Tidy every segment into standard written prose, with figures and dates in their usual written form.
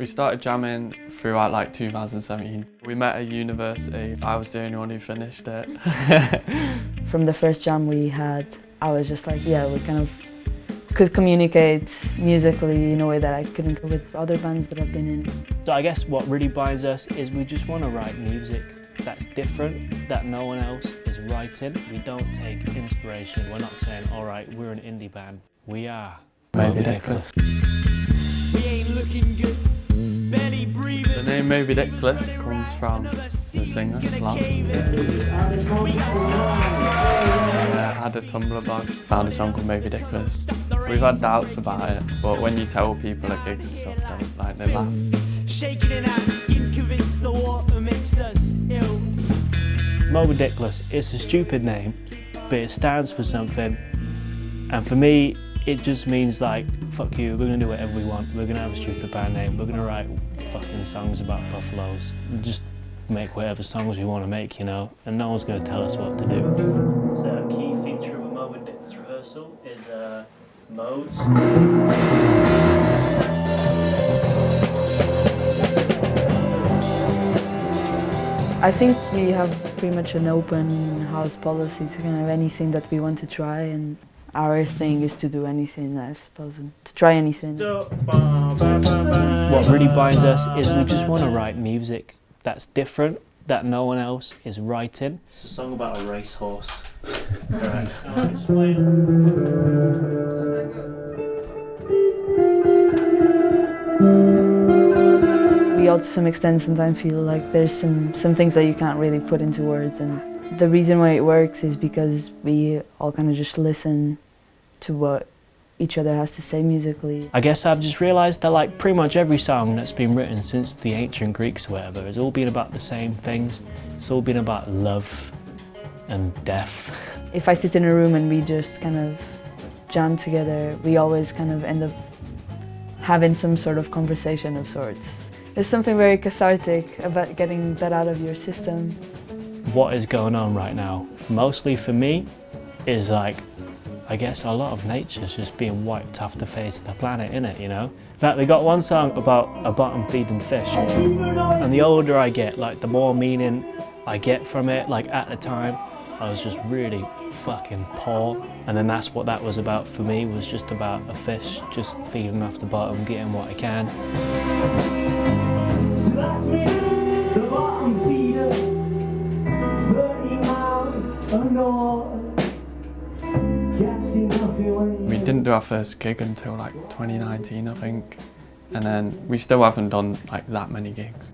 We started jamming throughout like 2017. We met at university. I was the only one who finished it. From the first jam we had, I was just like, yeah, we kind of could communicate musically in a way that I couldn't with other bands that I've been in. So I guess what really binds us is we just want to write music that's different, that no one else is writing. We don't take inspiration. We're not saying, all right, we're an indie band. We are Moby Dickless. We ain't looking good. Barely breathing. The name Moby Dickless comes from the singer Sloth. I had a Tumblr blog, found a song called Moby Dickless. We've had doubts about it, but when you tell people at gigs and stuff, they laugh. Shaking in our skin, convinced the water makes us ill. Moby Dickless, it's a stupid name, but it stands for something. And for me, it just means like, fuck you, we're gonna do whatever we want. We're gonna have a stupid band name. We're gonna write fucking songs about buffaloes. Just make whatever songs we want to make, you know, and no one's gonna tell us what to do. So a key feature of a Moby Dickless rehearsal is modes. I think we have pretty much an open house policy to kind of anything that we want to try, and our thing is to do anything, I suppose, and to try anything. What really binds us is we just want to write music that's different, that no one else is writing. It's a song about a racehorse. We all, to some extent, sometimes feel like there's some things that you can't really put into words, and the reason why it works is because we all kind of just listen to what each other has to say musically. I guess I've just realised that like pretty much every song that's been written since the ancient Greeks or whatever has all been about the same things. It's all been about love and death. If I sit in a room and we just kind of jam together, we always kind of end up having some sort of conversation of sorts. There's something very cathartic about getting that out of your system. What is going on right now, mostly for me, is like, I guess a lot of nature's just being wiped off the face of the planet, innit, you know? In fact, we got one song about a bottom feeding fish, and the older I get, like the more meaning I get from it. Like at the time, I was just really fucking poor, and then that's what that was about for me, was just about a fish just feeding off the bottom, getting what I can. So that's me, the bottom feeder, 30 miles underwater. We didn't do our first gig until like 2019, I think, and then we still haven't done like that many gigs.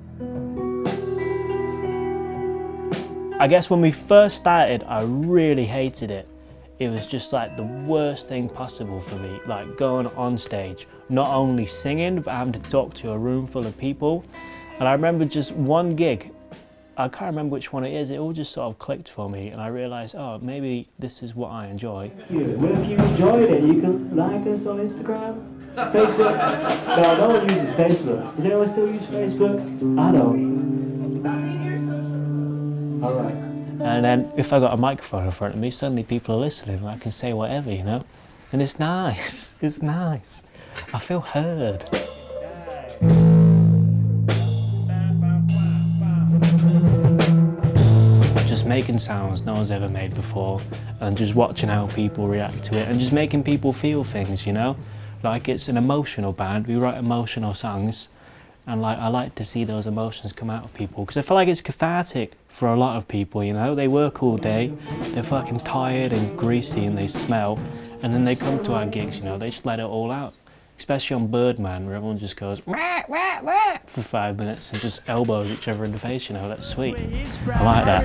I guess when we first started, I really hated it. It was just like the worst thing possible for me, like going on stage, not only singing, but having to talk to a room full of people. And I remember just one gig, I can't remember which one it is, it all just sort of clicked for me, and I realised, oh, maybe this is what I enjoy. Well, if you enjoyed it, you can like us on Instagram, Facebook. No, no one uses Facebook. Does anyone still use Facebook? I don't. All right. And then if I got a microphone in front of me, suddenly people are listening and I can say whatever, you know? And it's nice, it's nice. I feel heard. Just making sounds no one's ever made before, and just watching how people react to it, and just making people feel things, you know? Like, it's an emotional band, we write emotional songs, and like I like to see those emotions come out of people, because I feel like it's cathartic for a lot of people, you know? They work all day, they're fucking tired and greasy and they smell, and then they come to our gigs, you know, they just let it all out. Especially on Birdman, where everyone just goes wah, wah, wah, for 5 minutes and just elbows each other in the face, you know, that's sweet. I like that.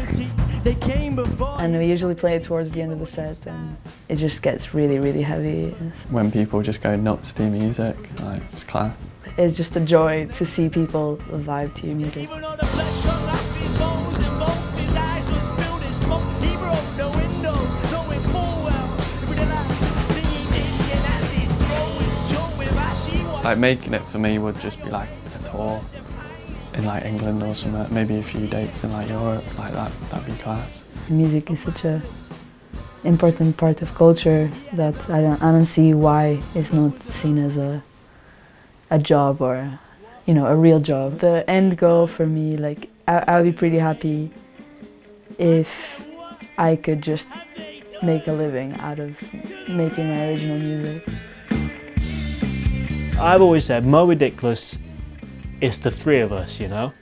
And we usually play it towards the end of the set, and it just gets really, really heavy. When people just go nuts to music, like, it's class. It's just a joy to see people vibe to your music. Like, making it for me would just be like a tour in like England or something, maybe a few dates in like Europe, like that'd be class. Music is such a important part of culture that I don't see why it's not seen as a job or you know, a real job. The end goal for me, like, I'll be pretty happy if I could just make a living out of making my original music. I've always said Moby Dickless is the three of us, you know?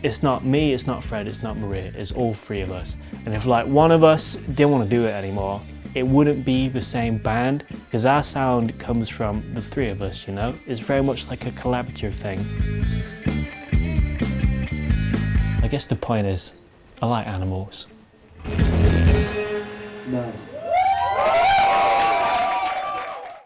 It's not me, it's not Fred, it's not Maria, it's all three of us. And if like one of us didn't want to do it anymore, it wouldn't be the same band, because our sound comes from the three of us, you know? It's very much like a collaborative thing. I guess the point is, I like animals. Nice.